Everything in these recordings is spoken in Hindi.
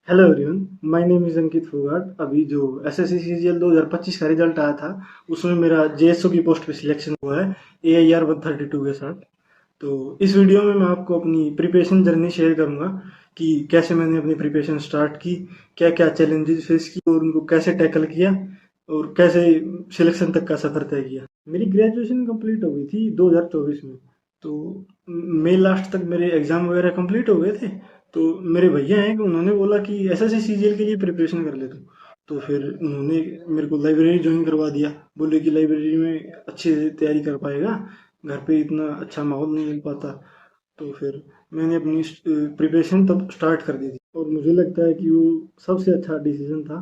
Hello everyone, my name is Ankit Phogat. अभी जो एसएससी सीजीएल 2025 का रिजल्ट आया था, उसमें मेरा जेएसओ की पोस्ट पे सिलेक्शन हुआ है AIR 132 के साथ। तो इस वीडियो में मैं आपको अपनी प्रिपरेशन जर्नी शेयर करूंगा कि कैसे मैंने अपनी प्रिपरेशन स्टार्ट की, क्या क्या चैलेंजेस फेस की और उनको कैसे टैकल किया और कैसे सिलेक्शन तक का सफ़र तय किया। मेरी ग्रेजुएशन कंप्लीट हो गई थी 2024 में। तो मई लास्ट तक मेरे एग्ज़ाम वगैरह कंप्लीट हो गए थे। तो मेरे भैया हैं कि उन्होंने बोला कि एसएससी सीजीएल के लिए प्रिपरेशन कर ले तू। तो फिर उन्होंने मेरे को लाइब्रेरी ज्वाइन करवा दिया। बोले कि लाइब्रेरी में अच्छे से तैयारी कर पाएगा, घर पे इतना अच्छा माहौल नहीं मिल पाता। तो फिर मैंने अपनी प्रिपरेशन तब स्टार्ट कर दी थी और मुझे लगता है कि वो सबसे अच्छा डिसीजन था,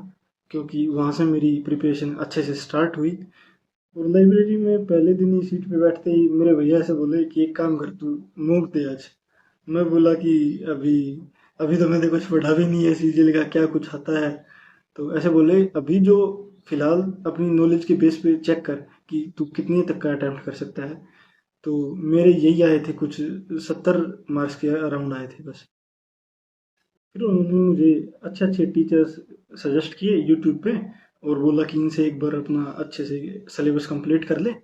क्योंकि वहाँ से मेरी प्रिपरेशन अच्छे से स्टार्ट हुई। और लाइब्रेरी में पहले दिन ही सीट पे बैठते ही मेरे भैया से बोले कि एक काम कर, तू मूव दे आज। मैं बोला कि अभी अभी तो मैंने कुछ पढ़ा भी नहीं है सीजीएल का, क्या कुछ आता है। तो ऐसे बोले, अभी जो फिलहाल अपनी नॉलेज के बेस पे चेक कर कि तू कितने तक का अटेम्प्ट कर सकता है। तो मेरे यही आए थे कुछ 70 मार्क्स के अराउंड आए थे बस। फिर उन्होंने मुझे अच्छे अच्छे टीचर्स सजेस्ट किए यूट्यूब पे और बोला कि इनसे एक बार अपना अच्छे से सिलेबस कंप्लीट कर ले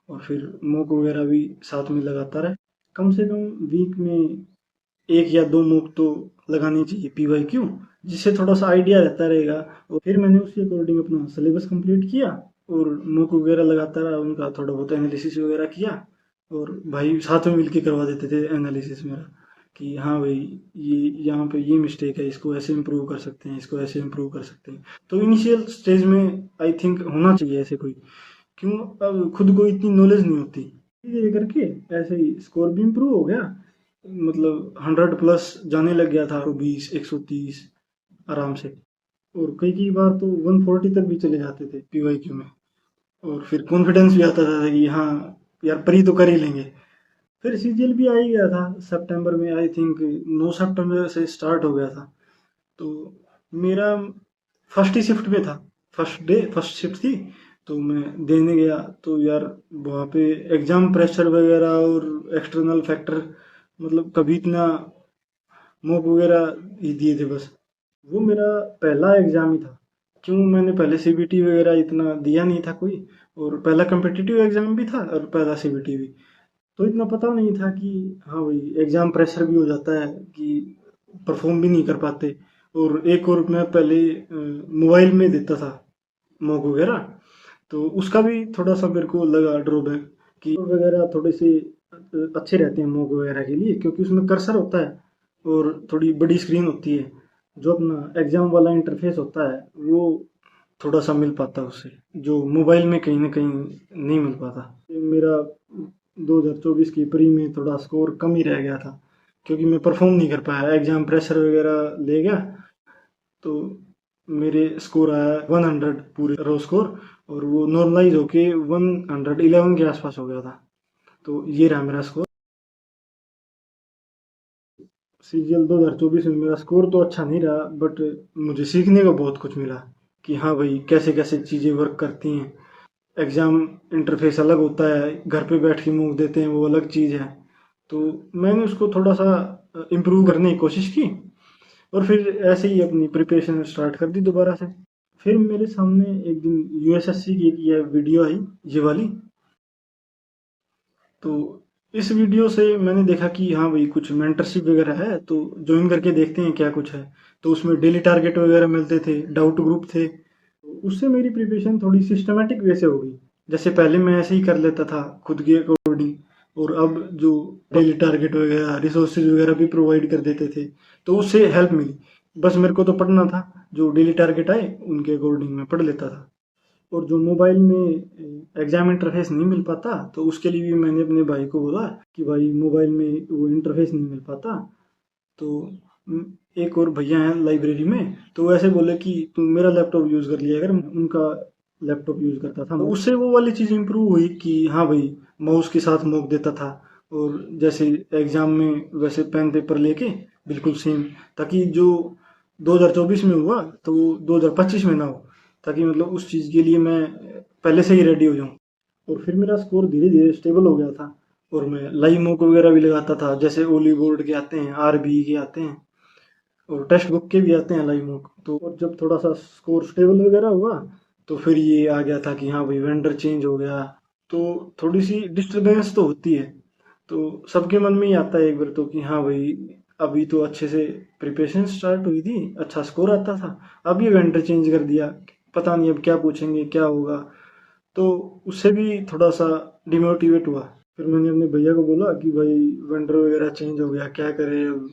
और फिर मॉक वगैरह भी साथ में लगाता रहे। कम से कम वीक में एक या दो मूक तो लगानी चाहिए PYQ, जिससे थोड़ा सा आइडिया रहता रहेगा। और फिर मैंने उसी अकॉर्डिंग अपना सिलेबस कंप्लीट किया और मूक वगैरह लगाता रहा, उनका थोड़ा बहुत एनालिसिस वगैरह किया। और भाई साथ में मिलके करवा देते थे एनालिसिस मेरा कि हाँ भाई, ये यहाँ पे ये मिस्टेक है, इसको ऐसे इम्प्रूव कर सकते हैं, इसको ऐसे इम्प्रूव कर सकते हैं। तो इनिशियल स्टेज में आई थिंक होना चाहिए ऐसे कोई, क्यों, अब खुद को इतनी नॉलेज नहीं होती। ये करके ऐसे ही स्कोर भी इम्प्रूव हो गया। मतलब 100 प्लस जाने लग गया था, 120 130 आराम से। और कई कई बार तो 140 तक भी चले जाते थे PYQ में। और फिर कॉन्फिडेंस भी आता था कि हाँ यार, प्री तो कर ही लेंगे। फिर सीजीएल भी आ ही गया था सितंबर में, आई थिंक 9 सितंबर से स्टार्ट हो गया था। तो मेरा फर्स्ट ही शिफ्ट पे था, फर्स्ट डे फर्स्ट शिफ्ट थी। तो मैं देने गया तो यार, वहाँ पे एग्जाम प्रेशर वगैरह और एक्सटर्नल फैक्टर, मतलब कभी इतना मॉक वगैरह ही दिए थे बस। वो मेरा पहला एग्जाम ही था, क्यों मैंने पहले सीबीटी वगैरह इतना दिया नहीं था कोई। और पहला कम्पिटिटिव एग्जाम भी था और पहला सीबीटी भी। तो इतना पता नहीं था कि हाँ भाई, एग्जाम प्रेशर भी हो जाता है कि परफॉर्म भी नहीं कर पाते। और एक और मैं पहले मोबाइल में देता था मॉक वगैरह। तो उसका भी थोड़ा सा मेरे को लगा ड्रॉबैक कि वगैरह थोड़े से अच्छे रहते हैं मॉक वगैरह के लिए, क्योंकि उसमें कर्सर होता है और थोड़ी बड़ी स्क्रीन होती है। जो अपना एग्जाम वाला इंटरफेस होता है वो थोड़ा सा मिल पाता है उससे, जो मोबाइल में कहीं ना कहीं नहीं मिल पाता। मेरा 2024 की प्री में थोड़ा स्कोर कम ही रह गया था, क्योंकि मैं परफॉर्म नहीं कर पाया, एग्जाम प्रेशर वगैरह ले गया। तो मेरे स्कोर आया 100 पूरे रो स्कोर, और वो नॉर्मलाइज होके 111 के आसपास हो गया था। तो ये रहा मेरा स्कोर। सीजीएल 2024 में मेरा स्कोर तो अच्छा नहीं रहा, बट मुझे सीखने को बहुत कुछ मिला कि हाँ भाई, कैसे कैसे चीज़ें वर्क करती हैं। एग्ज़ाम इंटरफेस अलग होता है, घर पे बैठ के मूव देते हैं वो अलग चीज़ है। तो मैंने उसको थोड़ा सा इम्प्रूव करने की कोशिश की और फिर ऐसे ही अपनी प्रिपरेशन स्टार्ट कर दी दोबारा से। फिर मेरे सामने एक दिन यूएसएससी की एक ये वीडियो आई, ये वाली। तो इस वीडियो से मैंने देखा कि हाँ भाई, कुछ मेंटरशिप वगैरह है तो ज्वाइन करके देखते हैं क्या कुछ है। तो उसमें डेली टारगेट वगैरह मिलते थे, डाउट ग्रुप थे। उससे मेरी प्रिपरेशन थोड़ी सिस्टमेटिक वे से हो गई। जैसे पहले मैं ऐसे ही कर लेता था खुद के अकॉर्डिंग, और अब जो डेली टारगेट वगैरह रिसोर्सेज वगैरह भी प्रोवाइड कर देते थे, तो उससे हेल्प मिली। बस मेरे को तो पढ़ना था, जो डेली टारगेट आए उनके अकॉर्डिंग मैं पढ़ लेता था। और जो मोबाइल में एग्जाम इंटरफेस नहीं मिल पाता, तो उसके लिए भी मैंने अपने भाई को बोला कि भाई, मोबाइल में वो इंटरफेस नहीं मिल पाता। तो एक और भैया हैं लाइब्रेरी में, तो वो ऐसे बोले कि तुम मेरा लैपटॉप यूज़ कर लिया अगर। उनका लैपटॉप यूज़ करता था, तो उससे वो वाली चीज़ इम्प्रूव हुई कि हाँ भाई, माउस के साथ मॉक देता था। और जैसे एग्ज़ाम में वैसे पेन पेपर लेके बिल्कुल सेम, ताकि जो 2024 में हुआ तो वो 2025 में ना हो, ताकि मतलब उस चीज़ के लिए मैं पहले से ही रेडी हो जाऊँ। और फिर मेरा स्कोर धीरे धीरे स्टेबल हो गया था। और मैं लाइव मॉक वगैरह भी लगाता था, जैसे ओली बोर्ड के आते हैं, RBE के आते हैं। और टेक्स्ट बुक के भी आते हैं लाइव मॉक। तो और जब थोड़ा सा स्कोर स्टेबल वगैरह हुआ तो फिर ये आ गया था कि हाँ भाई वेंडर चेंज हो गया। तो थोड़ी सी डिस्टरबेंस तो होती है, तो सबके मन में ही आता है एक बार तो कि हाँ भाई अभी तो अच्छे से प्रिपरेशन स्टार्ट हुई थी, अच्छा स्कोर आता था, अब ये वेंडर चेंज कर दिया, पता नहीं अब क्या पूछेंगे क्या होगा। तो उससे भी थोड़ा सा डिमोटिवेट हुआ। फिर मैंने अपने भैया को बोला कि भाई वेंडर वगैरह चेंज हो गया, क्या करें अब,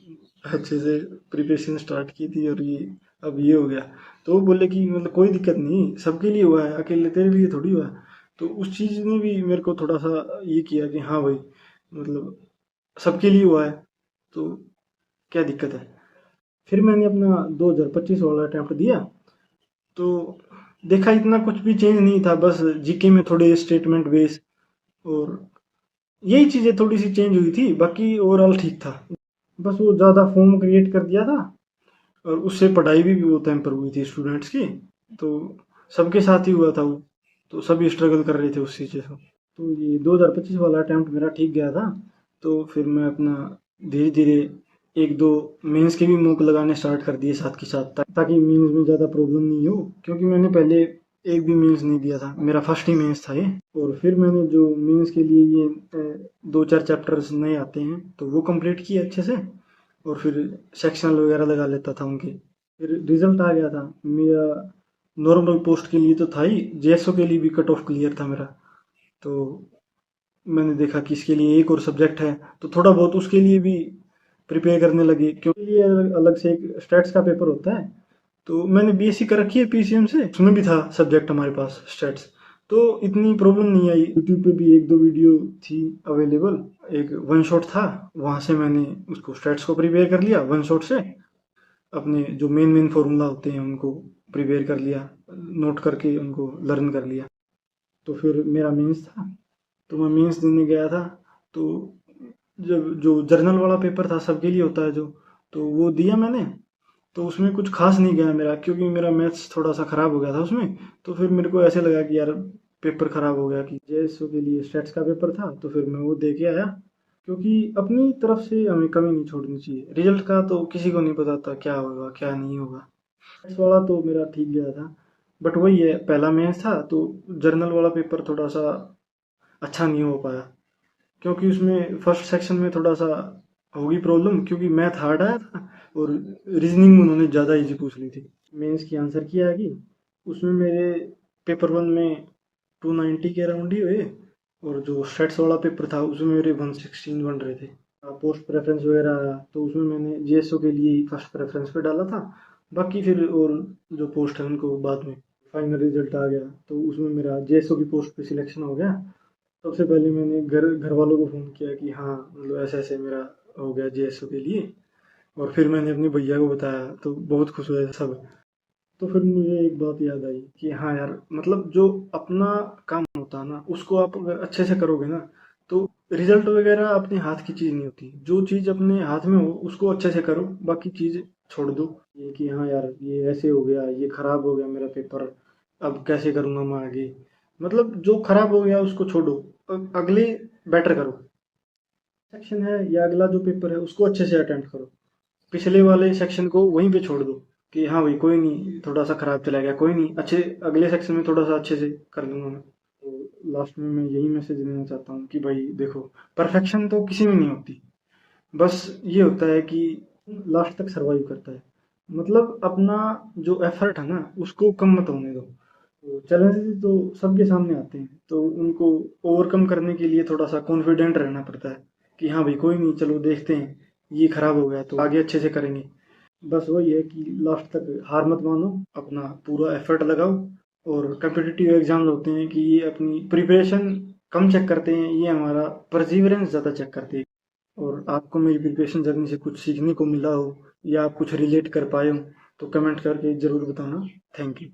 अच्छे से प्रिपरेशन स्टार्ट की थी और ये अब ये हो गया। तो वो बोले कि मतलब कोई दिक्कत नहीं, सबके लिए हुआ है, अकेले तेरे लिए थोड़ी हुआ है। तो उस चीज़ ने भी मेरे को थोड़ा सा ये किया कि हाँ भाई मतलब सबके लिए हुआ है, तो क्या दिक्कत है। फिर मैंने अपना 2025 वाला अटेम्प्ट दिया, तो देखा इतना कुछ भी चेंज नहीं था, बस जीके में थोड़े स्टेटमेंट बेस और यही चीज़ें थोड़ी सी चेंज हुई थी, बाकी ओवरऑल ठीक था। बस वो ज़्यादा फॉर्म क्रिएट कर दिया था और उससे पढ़ाई भी वो टेम्पर हुई थी स्टूडेंट्स की। तो सबके साथ ही हुआ था वो, तो सभी स्ट्रगल कर रहे थे उस चीज़ से। तो ये 2025 वाला अटेम्प्ट मेरा ठीक गया था। तो फिर मैं अपना धीरे धीरे एक दो मेंस के भी मूक लगाने स्टार्ट कर दिए साथ के साथ, ताकि मेंस में ज़्यादा प्रॉब्लम नहीं हो, क्योंकि मैंने पहले एक भी मेंस नहीं दिया था, मेरा फर्स्ट ही मेंस था ये। और फिर मैंने जो मेंस के लिए ये दो चार चैप्टर्स नए आते हैं तो वो कंप्लीट किए अच्छे से, और फिर सेक्शनल वगैरह लगा लेता था उनके। फिर रिजल्ट आ गया था मेरा, नॉर्मल पोस्ट के लिए तो था ही, जेएसओ के लिए भी कट ऑफ क्लियर था मेरा। तो मैंने देखा कि इसके लिए एक और सब्जेक्ट है, तो थोड़ा बहुत उसके लिए भी प्रिपेयर करने लगे, क्योंकि ये अलग अलग से एक स्टैट्स का पेपर होता है। तो मैंने बीएससी कर रखी है पीसीएम से, उसमें भी था सब्जेक्ट हमारे पास स्टैट्स। तो इतनी प्रॉब्लम नहीं आई। यूट्यूब पे भी एक दो वीडियो थी अवेलेबल, एक वन शॉट था, वहाँ से मैंने उसको स्टैट्स को प्रिपेयर कर लिया वन शॉट से। अपने जो मेन मेन फॉर्मूला होते हैं उनको प्रिपेयर कर लिया, नोट करके उनको लर्न कर लिया। तो फिर मेरा मेंस था, तो मैं मेंस देने गया था। तो जब जो जर्नल वाला पेपर था सबके लिए होता है जो, तो वो दिया मैंने। तो उसमें कुछ खास नहीं गया मेरा, क्योंकि मेरा मैथ्स थोड़ा सा खराब हो गया था उसमें। तो फिर मेरे को ऐसे लगा कि यार पेपर खराब हो गया, कि जेएसओ के लिए स्टैट्स का पेपर था, तो फिर मैं वो दे के आया। क्योंकि अपनी तरफ से हमें कमी नहीं छोड़नी चाहिए, रिजल्ट का तो किसी को नहीं पता था क्या होगा क्या नहीं होगा। मैथ्स वाला तो मेरा ठीक गया था, बट वही है पहला मैथ्स था, तो जर्नल वाला पेपर थोड़ा सा अच्छा नहीं हो पाया, क्योंकि उसमें फर्स्ट सेक्शन में थोड़ा सा होगी प्रॉब्लम, क्योंकि मैथ हार्ड आया था और रीजनिंग उन्होंने ज़्यादा इजी पूछ ली थी। मेंस की आंसर की आएगी, उसमें मेरे पेपर वन में 290 के अराउंड ही हुए, और जो स्टेट्स वाला पेपर था उसमें मेरे 116 बन रहे थे। पोस्ट प्रेफरेंस वगैरह आया, तो उसमें मैंने जेएसओ के लिए फर्स्ट प्रेफरेंस पे डाला था, बाकी फिर और जो पोस्ट है उनको बाद में। फाइनल रिजल्ट आ गया तो उसमें मेरा जेएसओ की पोस्ट पे सिलेक्शन हो गया। सबसे पहले मैंने घर वालों को फ़ोन किया कि हाँ मतलब ऐसे ऐसे मेरा हो गया जेएसओ के लिए, और फिर मैंने अपने भैया को बताया तो बहुत खुश हुए सब। तो फिर मुझे एक बात याद आई कि हाँ यार मतलब जो अपना काम होता है ना उसको आप अगर अच्छे से करोगे ना, तो रिजल्ट वगैरह अपने हाथ की चीज़ नहीं होती। जो चीज़ अपने हाथ में हो उसको अच्छे से करो, बाकी चीज़ छोड़ दो। ये कि हाँ यार ये ऐसे हो गया, ये खराब हो गया मेरा पेपर, अब कैसे करूँगा मैं आगे, मतलब जो खराब हो गया उसको छोड़ो, अगले बेटर करो। सेक्शन है या अगला जो पेपर है उसको अच्छे से अटेम्प्ट करो, पिछले वाले सेक्शन को वहीं पे छोड़ दो कि हाँ भाई कोई नहीं थोड़ा सा खराब चला गया, कोई नहीं अच्छे अगले सेक्शन में थोड़ा सा अच्छे से कर लूंगा मैं। तो लास्ट में मैं यही मैसेज देना चाहता हूँ कि भाई देखो, परफेक्शन तो किसी में नहीं होती, बस ये होता है कि लास्ट तक सरवाइव करता है, मतलब अपना जो एफर्ट है ना उसको कम मत होने दो। तो चैलेंजेस तो सबके सामने आते हैं, तो उनको ओवरकम करने के लिए थोड़ा सा कॉन्फिडेंट रहना पड़ता है कि हाँ भाई कोई नहीं चलो देखते हैं, ये खराब हो गया तो आगे अच्छे से करेंगे। बस वही है कि लास्ट तक हार मत मानो, अपना पूरा एफर्ट लगाओ। और कम्पिटिटिव एग्जाम्स होते हैं कि ये अपनी प्रिपरेशन कम चेक करते हैं, ये हमारा परसिवरेंस ज़्यादा चेक करते हैं। और आपको मेरी प्रिपरेशन जर्नी से कुछ सीखने को मिला हो या आप कुछ रिलेट कर पाए हो तो कमेंट करके ज़रूर बताना। Thank you.